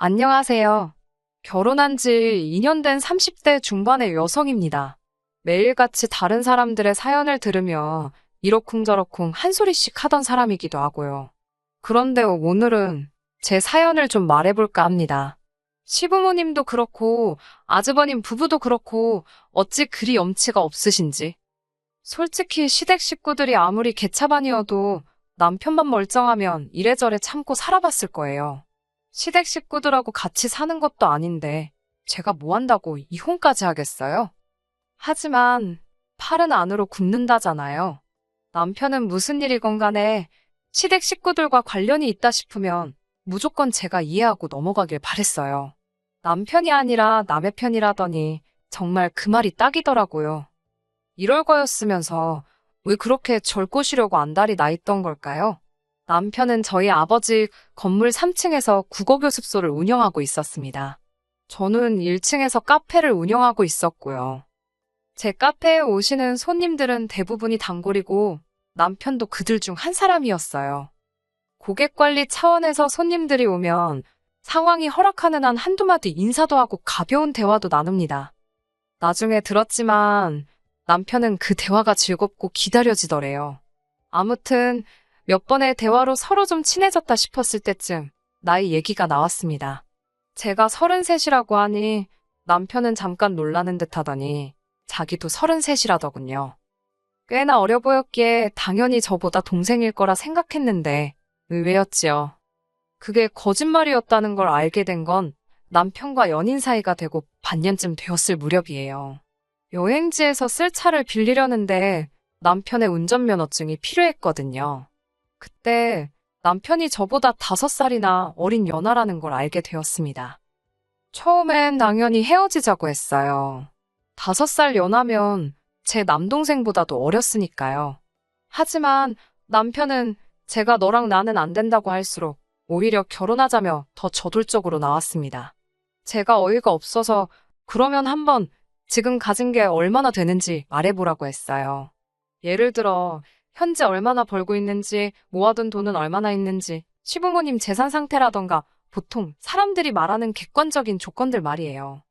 안녕하세요. 결혼한 지 2년 된 30대 중반의 여성입니다. 매일같이 다른 사람들의 사연을 들으며 이러쿵저러쿵 한 소리씩 하던 사람이기도 하고요. 그런데 오늘은 제 사연을 좀 말해볼까 합니다. 시부모님도 그렇고 아주버님 부부도 그렇고 어찌 그리 염치가 없으신지. 솔직히 시댁 식구들이 아무리 개차반이어도 남편만 멀쩡하면 이래저래 참고 살아봤을 거예요. 시댁 식구들하고 같이 사는 것도 아닌데 제가 뭐 한다고 이혼까지 하겠어요? 하지만 팔은 안으로 굽는다잖아요. 남편은 무슨 일이건 간에 시댁 식구들과 관련이 있다 싶으면 무조건 제가 이해하고 넘어가길 바랬어요. 남편이 아니라 남의 편이라더니 정말 그 말이 딱이더라고요. 이럴 거였으면서 왜 그렇게 절 꼬시려고 안달이 나 있던 걸까요? 남편은 저희 아버지 건물 3층에서 국어교습소를 운영하고 있었습니다. 저는 1층에서 카페를 운영하고 있었고요. 제 카페에 오시는 손님들은 대부분이 단골이고 남편도 그들 중 한 사람이었어요. 고객 관리 차원에서 손님들이 오면 상황이 허락하는 한 한두 마디 인사도 하고 가벼운 대화도 나눕니다. 나중에 들었지만 남편은 그 대화가 즐겁고 기다려지더래요. 아무튼 몇 번의 대화로 서로 좀 친해졌다 싶었을 때쯤 나이 얘기가 나왔습니다. 제가 33이라고 하니 남편은 잠깐 놀라는 듯 하더니 자기도 33이라더군요. 꽤나 어려 보였기에 당연히 저보다 동생일 거라 생각했는데 의외였지요. 그게 거짓말이었다는 걸 알게 된 건 남편과 연인 사이가 되고 반년쯤 되었을 무렵이에요. 여행지에서 쓸 차를 빌리려는데 남편의 운전면허증이 필요했거든요. 그때 남편이 저보다 5살이나 어린 연하라는 걸 알게 되었습니다. 처음엔 당연히 헤어지자고 했어요. 5살 연하면 제 남동생보다도 어렸으니까요. 하지만 남편은 제가 너랑 나는 안 된다고 할수록 오히려 결혼하자며 더 저돌적으로 나왔습니다. 제가 어이가 없어서 그러면 한번 지금 가진 게 얼마나 되는지 말해보라고 했어요. 예를 들어 현재 얼마나 벌고 있는지, 모아둔 돈은 얼마나 있는지, 시부모님 재산 상태라던가 보통 사람들이 말하는 객관적인 조건들 말이에요.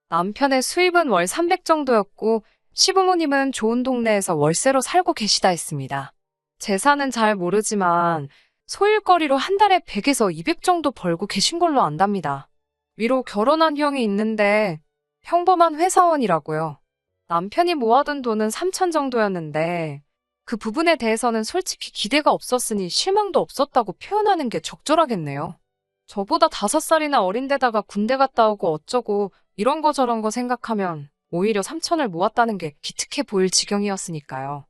남편의 수입은 월 300 정도였고 시부모님은 좋은 동네에서 월세로 살고 계시다 했습니다. 재산은 잘 모르지만 소일거리로 한 달에 100에서 200 정도 벌고 계신 걸로 안답니다. 위로 결혼한 형이 있는데 평범한 회사원이라고요. 남편이 모아둔 돈은 3천 정도였는데 그 부분에 대해서는 솔직히 기대가 없었으니 실망도 없었다고 표현하는 게 적절하겠네요. 저보다 5살이나 어린데다가 군대 갔다 오고 어쩌고 이런 거 저런 거 생각하면 오히려 3천을 모았다는 게 기특해 보일 지경이었으니까요.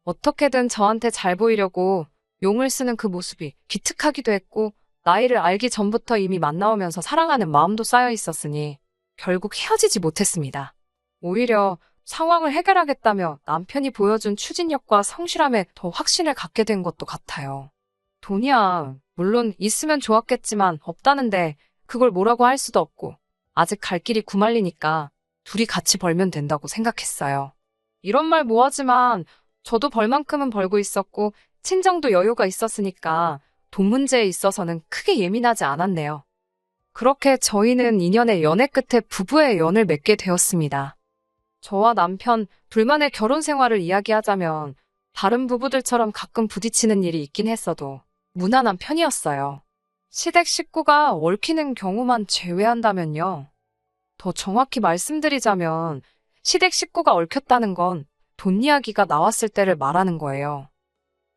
어떻게든 저한테 잘 보이려고 용을 쓰는 그 모습이 기특하기도 했고 나이를 알기 전부터 이미 만나오면서 사랑하는 마음도 쌓여 있었으니 결국 헤어지지 못했습니다. 오히려 상황을 해결하겠다며 남편이 보여준 추진력과 성실함에 더 확신을 갖게 된 것도 같아요. 돈이야 물론 있으면 좋았겠지만 없다는데 그걸 뭐라고 할 수도 없고 아직 갈 길이 구말리니까 둘이 같이 벌면 된다고 생각했어요. 이런 말 뭐하지만 저도 벌 만큼은 벌고 있었고 친정도 여유가 있었으니까 돈 문제에 있어서는 크게 예민하지 않았네요. 그렇게 저희는 2년의 연애 끝에 부부의 연을 맺게 되었습니다. 저와 남편 둘만의 결혼 생활을 이야기하자면 다른 부부들처럼 가끔 부딪히는 일이 있긴 했어도 무난한 편이었어요. 시댁 식구가 얽히는 경우만 제외한다면요. 더 정확히 말씀드리자면 시댁 식구가 얽혔다는 건 돈 이야기가 나왔을 때를 말하는 거예요.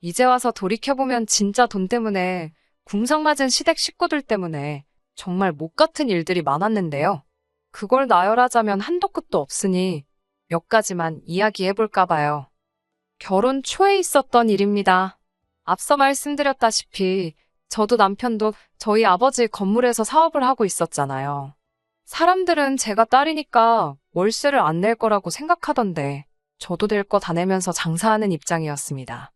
이제 와서 돌이켜보면 진짜 돈 때문에 궁상맞은 시댁 식구들 때문에 정말 못 같은 일들이 많았는데요. 그걸 나열하자면 한도 끝도 없으니 몇 가지만 이야기해볼까 봐요. 결혼 초에 있었던 일입니다. 앞서 말씀드렸다시피 저도 남편도 저희 아버지 건물에서 사업을 하고 있었잖아요. 사람들은 제가 딸이니까 월세를 안 낼 거라고 생각하던데 저도 될 거 다 내면서 장사하는 입장이었습니다.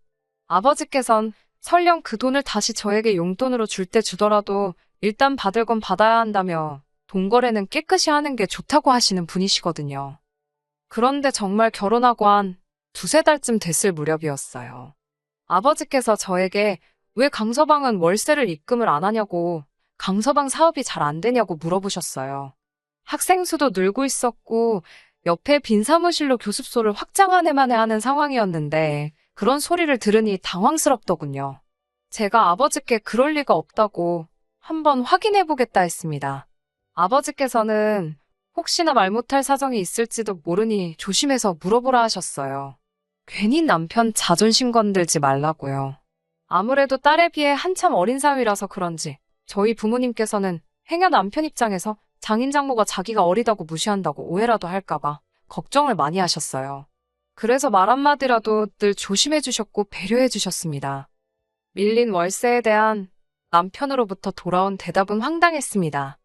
아버지께선 설령 그 돈을 다시 저에게 용돈으로 줄 때 주더라도 일단 받을 건 받아야 한다며 돈 거래는 깨끗이 하는 게 좋다고 하시는 분이시거든요. 그런데 정말 결혼하고 한 두세 달쯤 됐을 무렵이었어요. 아버지께서 저에게 왜 강서방은 월세를 입금을 안 하냐고 강서방 사업이 잘 안 되냐고 물어보셨어요. 학생 수도 늘고 있었고 옆에 빈 사무실로 교습소를 확장하네만 하는 상황이었는데 그런 소리를 들으니 당황스럽더군요. 제가 아버지께 그럴 리가 없다고 한번 확인해 보겠다 했습니다. 아버지께서는 혹시나 말 못할 사정이 있을지도 모르니 조심해서 물어보라 하셨어요. 괜히 남편 자존심 건들지 말라고요. 아무래도 딸에 비해 한참 어린 사위라서 그런지 저희 부모님께서는 행여 남편 입장에서 장인 장모가 자기가 어리다고 무시한다고 오해라도 할까봐 걱정을 많이 하셨어요. 그래서 말 한마디라도 늘 조심해 주셨고 배려해 주셨습니다. 밀린 월세에 대한 남편으로부터 돌아온 대답은 황당했습니다.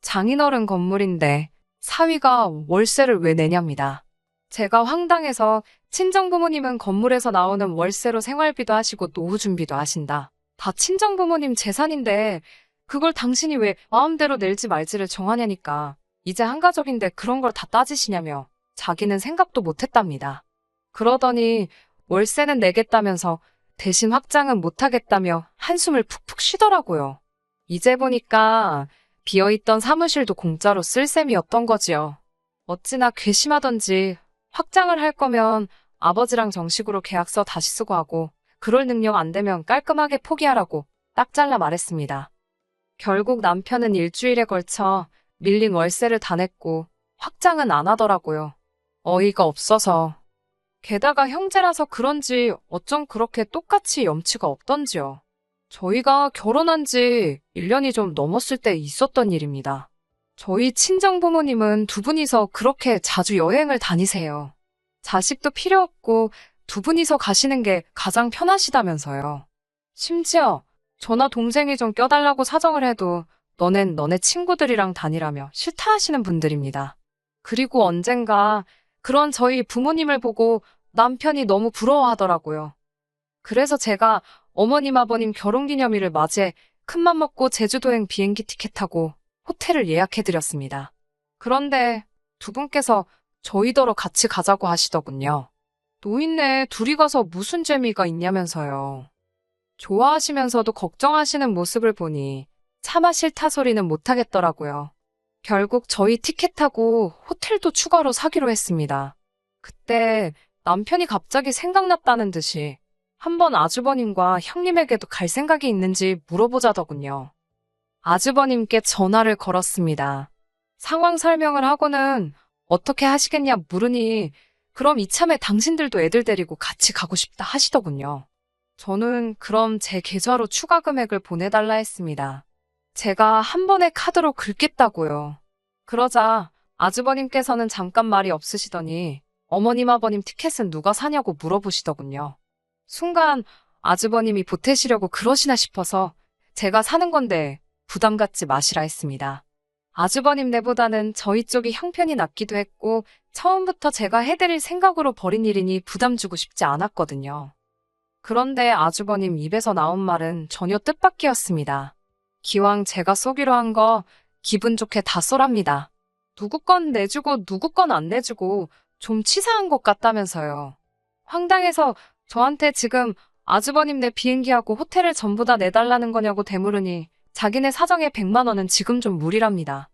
장인어른 건물인데 사위가 월세를 왜 내냐입니다. 제가 황당해서 친정부모님은 건물에서 나오는 월세로 생활비도 하시고 노후 준비도 하신다. 다 친정부모님 재산인데 그걸 당신이 왜 마음대로 낼지 말지를 정하냐니까. 이제 한가족인데 그런 걸 다 따지시냐며 자기는 생각도 못했답니다. 그러더니 월세는 내겠다면서 대신 확장은 못하겠다며 한숨을 푹푹 쉬더라고요. 이제 보니까 비어있던 사무실도 공짜로 쓸 셈이었던 거지요. 어찌나 괘씸하던지 확장을 할 거면 아버지랑 정식으로 계약서 다시 쓰고 하고 그럴 능력 안 되면 깔끔하게 포기하라고 딱 잘라 말했습니다. 결국 남편은 일주일에 걸쳐 밀린 월세를 다 냈고 확장은 안 하더라고요. 어이가 없어서. 게다가 형제라서 그런지 어쩜 그렇게 똑같이 염치가 없던지요. 저희가 결혼한 지 1년이 좀 넘었을 때 있었던 일입니다. 저희 친정부모님은 두 분이서 그렇게 자주 여행을 다니세요. 자식도 필요 없고 두 분이서 가시는 게 가장 편하시다면서요. 심지어 저나 동생이 좀 껴달라고 사정을 해도 너넨 너네 친구들이랑 다니라며 싫다 하시는 분들입니다. 그리고 언젠가 그런 저희 부모님을 보고 남편이 너무 부러워하더라고요. 그래서 제가 어머님 아버님 결혼기념일을 맞이해 큰맘 먹고 제주도행 비행기 티켓하고 호텔을 예약해드렸습니다. 그런데 두 분께서 저희더러 같이 가자고 하시더군요. 노인네 둘이 가서 무슨 재미가 있냐면서요. 좋아하시면서도 걱정하시는 모습을 보니 차마 싫다 소리는 못하겠더라고요. 결국 저희 티켓하고 호텔도 추가로 사기로 했습니다. 그때 남편이 갑자기 생각났다는 듯이 한번 아주버님과 형님에게도 갈 생각이 있는지 물어보자더군요. 아주버님께 전화를 걸었습니다. 상황 설명을 하고는 어떻게 하시겠냐 물으니 그럼 이참에 당신들도 애들 데리고 같이 가고 싶다 하시더군요. 저는 그럼 제 계좌로 추가 금액을 보내달라 했습니다. 제가 한 번에 카드로 긁겠다고요. 그러자 아주버님께서는 잠깐 말이 없으시더니 어머님 아버님 티켓은 누가 사냐고 물어보시더군요. 순간 아주버님이 보태시려고 그러시나 싶어서 제가 사는 건데 부담 갖지 마시라 했습니다. 아주버님네보다는 저희 쪽이 형편이 낫기도 했고 처음부터 제가 해드릴 생각으로 벌인 일이니 부담 주고 싶지 않았거든요. 그런데 아주버님 입에서 나온 말은 전혀 뜻밖이었습니다. 기왕 제가 쏘기로 한 거 기분 좋게 다 쏘랍니다. 누구 건 내주고 누구 건 안 내주고 좀 치사한 것 같다면서요. 황당해서 저한테 지금 아주버님네 비행기하고 호텔을 전부 다 내달라는 거냐고 되물으니 자기네 사정에 100만 원은 지금 좀 무리랍니다.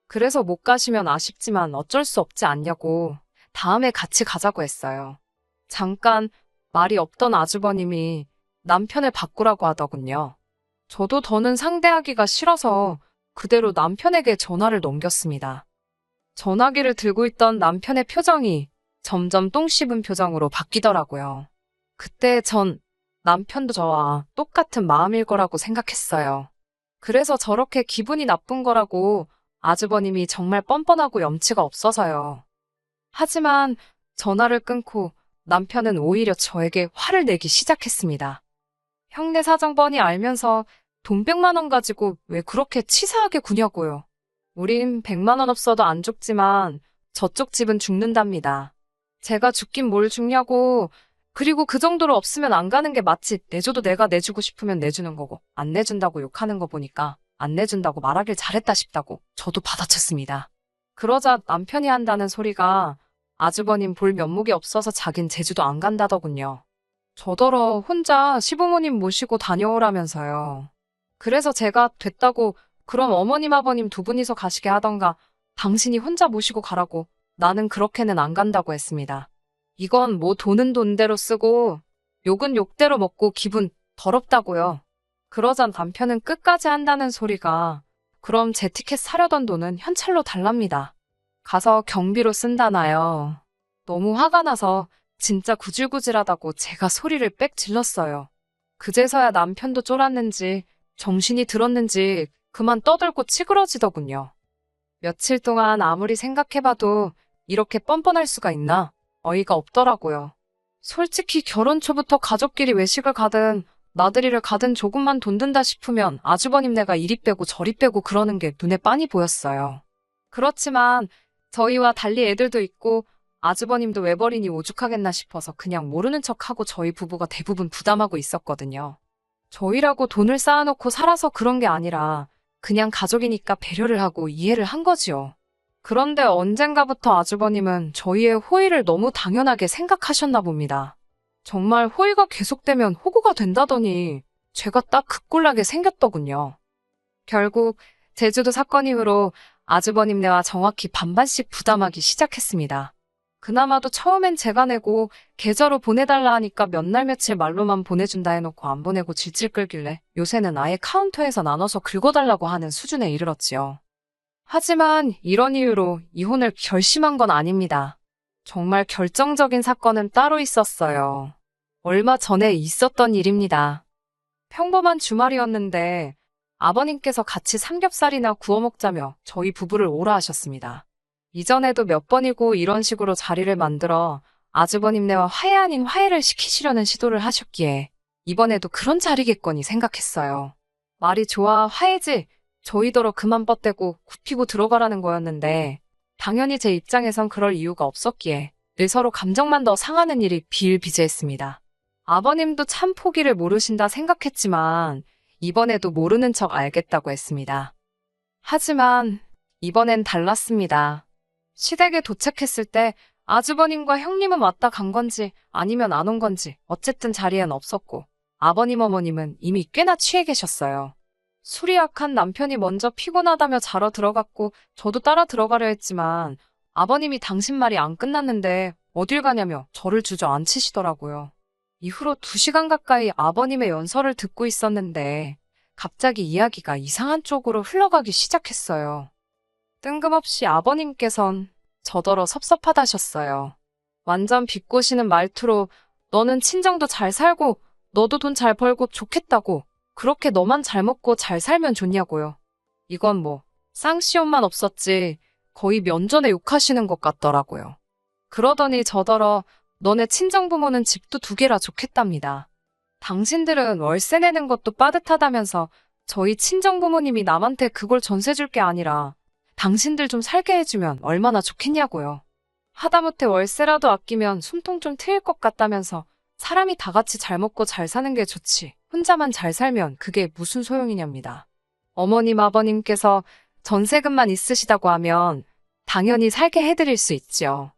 그래서 못 가시면 아쉽지만 어쩔 수 없지 않냐고 다음에 같이 가자고 했어요. 잠깐 말이 없던 아주버님이 남편을 바꾸라고 하더군요. 저도 더는 상대하기가 싫어서 그대로 남편에게 전화를 넘겼습니다. 전화기를 들고 있던 남편의 표정이 점점 똥 씹은 표정으로 바뀌더라고요. 그때 전 남편도 저와 똑같은 마음일 거라고 생각했어요. 그래서 저렇게 기분이 나쁜 거라고 아주버님이 정말 뻔뻔하고 염치가 없어서요. 하지만 전화를 끊고 남편은 오히려 저에게 화를 내기 시작했습니다. 형네 사정 뻔히 알면서 돈 100만 원 가지고 왜 그렇게 치사하게 구냐고요. 우린 100만 원 없어도 안 죽지만 저쪽 집은 죽는답니다. 제가 죽긴 뭘 죽냐고. 그리고 그 정도로 없으면 안 가는 게 맞지. 내줘도 내가 내주고 싶으면 내주는 거고 안 내준다고 욕하는 거 보니까 안 내준다고 말하길 잘했다 싶다고 저도 받아쳤습니다. 그러자 남편이 한다는 소리가 아주버님 볼 면목이 없어서 자긴 제주도 안 간다더군요. 저더러 혼자 시부모님 모시고 다녀오라면서요. 그래서 제가 됐다고 그럼 어머님 아버님 두 분이서 가시게 하던가 당신이 혼자 모시고 가라고. 나는 그렇게는 안 간다고 했습니다. 이건 뭐 돈은 돈대로 쓰고 욕은 욕대로 먹고 기분 더럽다고요. 그러자 남편은 끝까지 한다는 소리가 그럼 제 티켓 사려던 돈은 현찰로 달랍니다. 가서 경비로 쓴다나요. 너무 화가 나서 진짜 구질구질하다고 제가 소리를 빽 질렀어요. 그제서야 남편도 쫄았는지 정신이 들었는지 그만 떠들고 치그러지더군요. 며칠 동안 아무리 생각해봐도 이렇게 뻔뻔할 수가 있나 어이가 없더라고요. 솔직히 결혼 초부터 가족끼리 외식을 가든 나들이를 가든 조금만 돈 든다 싶으면 아주버님네가 이리 빼고 저리 빼고 그러는 게 눈에 빤히 보였어요. 그렇지만 저희와 달리 애들도 있고 아주버님도 외벌이니 오죽하겠나 싶어서 그냥 모르는 척하고 저희 부부가 대부분 부담하고 있었거든요. 저희라고 돈을 쌓아놓고 살아서 그런 게 아니라 그냥 가족이니까 배려를 하고 이해를 한 거지요. 그런데 언젠가부터 아주버님은 저희의 호의를 너무 당연하게 생각하셨나 봅니다. 정말 호의가 계속되면 호구가 된다더니 제가 딱 그 꼴나게 생겼더군요. 결국 제주도 사건 이후로 아주버님네와 정확히 반반씩 부담하기 시작했습니다. 그나마도 처음엔 제가 내고 계좌로 보내달라 하니까 몇 날 며칠 말로만 보내준다 해놓고 안 보내고 질질 끌길래 요새는 아예 카운터에서 나눠서 긁어달라고 하는 수준에 이르렀지요. 하지만 이런 이유로 이혼을 결심한 건 아닙니다. 정말 결정적인 사건은 따로 있었어요. 얼마 전에 있었던 일입니다. 평범한 주말이었는데 아버님께서 같이 삼겹살이나 구워 먹자며 저희 부부를 오라 하셨습니다. 이전에도 몇 번이고 이런 식으로 자리를 만들어 아주버님네와 화해 아닌 화해를 시키시려는 시도를 하셨기에 이번에도 그런 자리겠거니 생각했어요. 말이 좋아 화해지 저희더러 그만 뻗대고 굽히고 들어가라는 거였는데 당연히 제 입장에선 그럴 이유가 없었기에 늘 서로 감정만 더 상하는 일이 비일비재했습니다. 아버님도 참 포기를 모르신다 생각했지만 이번에도 모르는 척 알겠다고 했습니다. 하지만 이번엔 달랐습니다. 시댁에 도착했을 때 아주버님과 형님은 왔다 간 건지 아니면 안 온 건지 어쨌든 자리엔 없었고 아버님 어머님은 이미 꽤나 취해 계셨어요. 술이 약한 남편이 먼저 피곤하다며 자러 들어갔고 저도 따라 들어가려 했지만 아버님이 당신 말이 안 끝났는데 어딜 가냐며 저를 주저앉히시더라고요. 이후로 2시간 가까이 아버님의 연설을 듣고 있었는데 갑자기 이야기가 이상한 쪽으로 흘러가기 시작했어요. 뜬금없이 아버님께선 저더러 섭섭하다셨어요. 완전 비꼬시는 말투로 너는 친정도 잘 살고 너도 돈 잘 벌고 좋겠다고 그렇게 너만 잘 먹고 잘 살면 좋냐고요. 이건 뭐 쌍시옷만 없었지 거의 면전에 욕하시는 것 같더라고요. 그러더니 저더러 너네 친정부모는 집도 2개라 좋겠답니다. 당신들은 월세 내는 것도 빠듯하다면서 저희 친정부모님이 남한테 그걸 전세 줄 게 아니라 당신들 좀 살게 해주면 얼마나 좋겠냐고요. 하다못해 월세라도 아끼면 숨통 좀 트일 것 같다면서 사람이 다 같이 잘 먹고 잘 사는 게 좋지 혼자만 잘 살면 그게 무슨 소용이냐입니다. 어머님 아버님께서 전세금만 있으시다고 하면 당연히 살게 해드릴 수 있죠.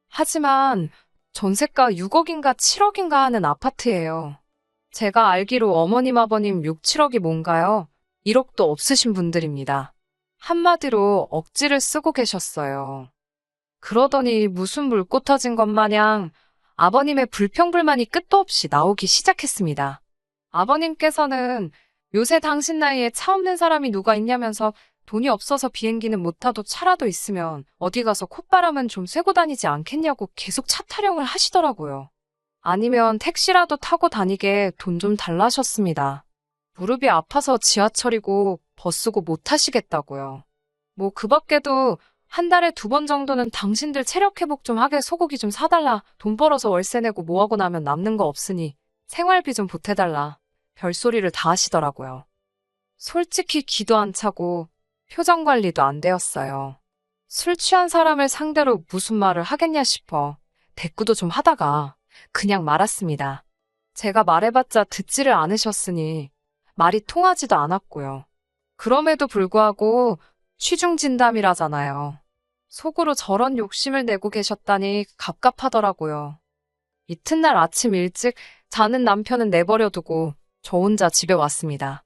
하지만 전세가 6억인가 7억인가 하는 아파트예요. 제가 알기로 어머님 아버님 6, 7억이 뭔가요? 1억도 없으신 분들입니다. 한마디로 억지를 쓰고 계셨어요. 그러더니 무슨 물꽃 터진 것 마냥 아버님의 불평불만이 끝도 없이 나오기 시작했습니다. 아버님께서는 요새 당신 나이에 차 없는 사람이 누가 있냐면서 돈이 없어서 비행기는 못 타도 차라도 있으면 어디 가서 콧바람은 좀 쐬고 다니지 않겠냐고 계속 차 타령을 하시더라고요. 아니면 택시라도 타고 다니게 돈 좀 달라셨습니다. 무릎이 아파서 지하철이고 버스고 못 타시겠다고요. 뭐 그 밖에도 한 달에 2번 정도는 당신들 체력 회복 좀 하게 소고기 좀 사달라. 돈 벌어서 월세 내고 뭐하고 나면 남는 거 없으니 생활비 좀 보태달라. 별소리를 다 하시더라고요. 솔직히 기도 안 차고 표정 관리도 안 되었어요. 술 취한 사람을 상대로 무슨 말을 하겠냐 싶어 대꾸도 좀 하다가 그냥 말았습니다. 제가 말해봤자 듣지를 않으셨으니 말이 통하지도 않았고요. 그럼에도 불구하고 취중진담이라잖아요. 속으로 저런 욕심을 내고 계셨다니 갑갑하더라고요. 이튿날 아침 일찍 자는 남편은 내버려두고 저 혼자 집에 왔습니다.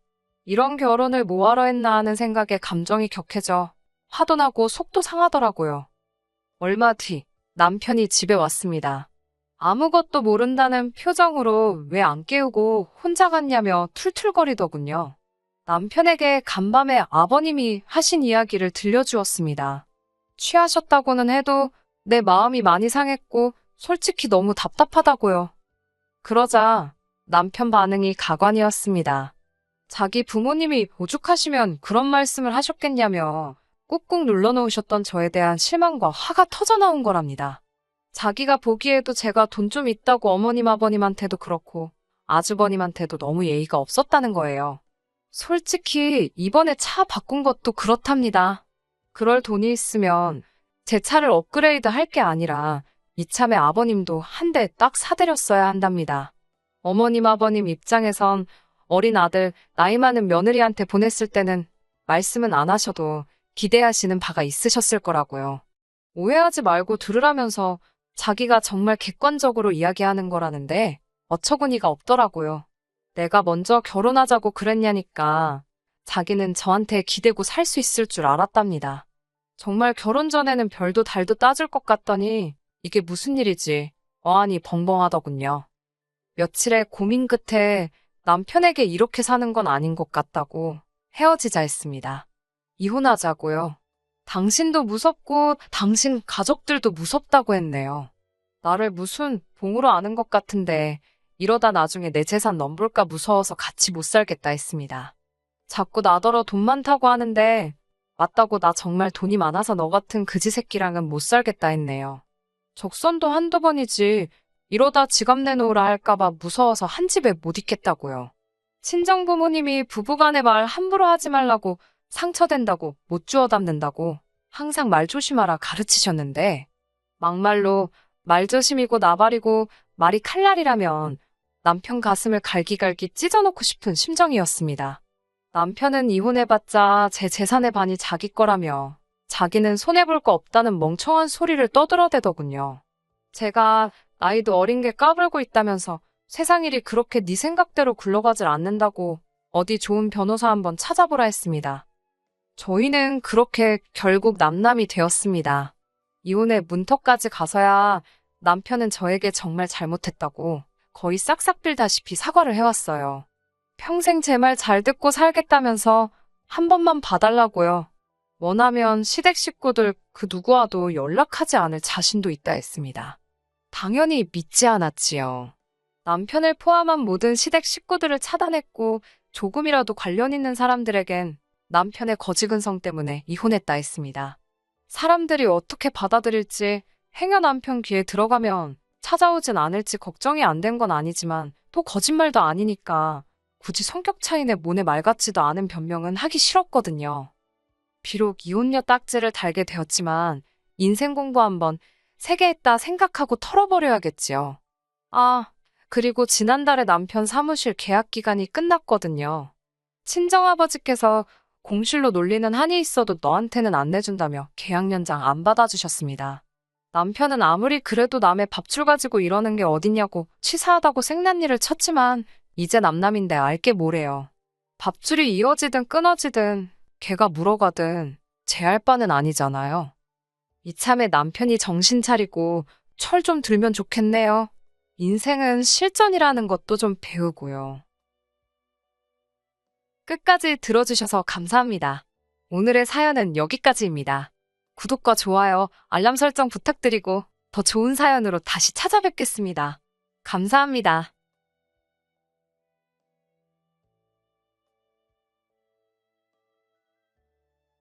이런 결혼을 뭐하러 했나 하는 생각에 감정이 격해져 화도 나고 속도 상하더라고요. 얼마 뒤 남편이 집에 왔습니다. 아무것도 모른다는 표정으로 왜 안 깨우고 혼자 갔냐며 툴툴거리더군요. 남편에게 간밤에 아버님이 하신 이야기를 들려주었습니다. 취하셨다고는 해도 내 마음이 많이 상했고 솔직히 너무 답답하다고요. 그러자 남편 반응이 가관이었습니다. 자기 부모님이 오죽하시면 그런 말씀을 하셨겠냐며 꾹꾹 눌러놓으셨던 저에 대한 실망과 화가 터져나온 거랍니다. 자기가 보기에도 제가 돈 좀 있다고 어머님 아버님한테도 그렇고 아주버님한테도 너무 예의가 없었다는 거예요. 솔직히 이번에 차 바꾼 것도 그렇답니다. 그럴 돈이 있으면 제 차를 업그레이드 할 게 아니라 이참에 아버님도 한 대 딱 사드렸어야 한답니다. 어머님 아버님 입장에선 어린 아들 나이 많은 며느리한테 보냈을 때는 말씀은 안 하셔도 기대하시는 바가 있으셨을 거라고요. 오해하지 말고 들으라면서 자기가 정말 객관적으로 이야기하는 거라는데 어처구니가 없더라고요. 내가 먼저 결혼하자고 그랬냐니까 자기는 저한테 기대고 살 수 있을 줄 알았답니다. 정말 결혼 전에는 별도 달도 따질 것 같더니 이게 무슨 일이지 어안이 벙벙하더군요. 며칠의 고민 끝에 남편에게 이렇게 사는 건 아닌 것 같다고 헤어지자 했습니다. 이혼하자고요. 당신도 무섭고 당신 가족들도 무섭다고 했네요. 나를 무슨 봉으로 아는 것 같은데 이러다 나중에 내 재산 넘볼까 무서워서 같이 못 살겠다 했습니다. 자꾸 나더러 돈 많다고 하는데 맞다고 나 정말 돈이 많아서 너 같은 그지 새끼랑은 못 살겠다 했네요. 적선도 한두 번이지 이러다 지갑 내놓으라 할까봐 무서워서 한 집에 못 있겠다고요. 친정부모님이 부부간의 말 함부로 하지 말라고 상처된다고 못 주워 담는다고 항상 말 조심하라 가르치셨는데 막말로 말조심이고 나발이고 말이 칼날이라면 남편 가슴을 갈기갈기 찢어놓고 싶은 심정이었습니다. 남편은 이혼해봤자 제 재산의 반이 자기 거라며 자기는 손해볼 거 없다는 멍청한 소리를 떠들어대더군요. 제가 나이도 어린 게 까불고 있다면서 세상 일이 그렇게 네 생각대로 굴러가질 않는다고 어디 좋은 변호사 한번 찾아보라 했습니다. 저희는 그렇게 결국 남남이 되었습니다. 이혼의 문턱까지 가서야 남편은 저에게 정말 잘못했다고 거의 싹싹 빌다시피 사과를 해왔어요. 평생 제 말 잘 듣고 살겠다면서 한 번만 봐달라고요. 원하면 시댁 식구들 그 누구와도 연락하지 않을 자신도 있다 했습니다. 당연히 믿지 않았지요. 남편을 포함한 모든 시댁 식구들을 차단했고 조금이라도 관련 있는 사람들에겐 남편의 거지근성 때문에 이혼했다 했습니다. 사람들이 어떻게 받아들일지 행여 남편 귀에 들어가면 찾아오진 않을지 걱정이 안 된 건 아니지만 또 거짓말도 아니니까 굳이 성격 차이내 모네 말 같지도 않은 변명은 하기 싫었거든요. 비록 이혼녀 딱지를 달게 되었지만 인생 공부 한번 세게 했다 생각하고 털어버려야겠지요. 아, 그리고 지난달에 남편 사무실 계약 기간이 끝났거든요. 친정아버지께서 공실로 놀리는 한이 있어도 너한테는 안 내준다며 계약 연장 안 받아주셨습니다. 남편은 아무리 그래도 남의 밥줄 가지고 이러는 게 어딨냐고 치사하다고 생난리를 쳤지만 이제 남남인데 알게 뭐래요. 밥줄이 이어지든 끊어지든 걔가 물어가든 제 할 바는 아니잖아요. 이참에 남편이 정신 차리고 철 좀 들면 좋겠네요. 인생은 실전이라는 것도 좀 배우고요. 끝까지 들어주셔서 감사합니다. 오늘의 사연은 여기까지입니다. 구독과 좋아요, 알람 설정 부탁드리고 더 좋은 사연으로 다시 찾아뵙겠습니다. 감사합니다.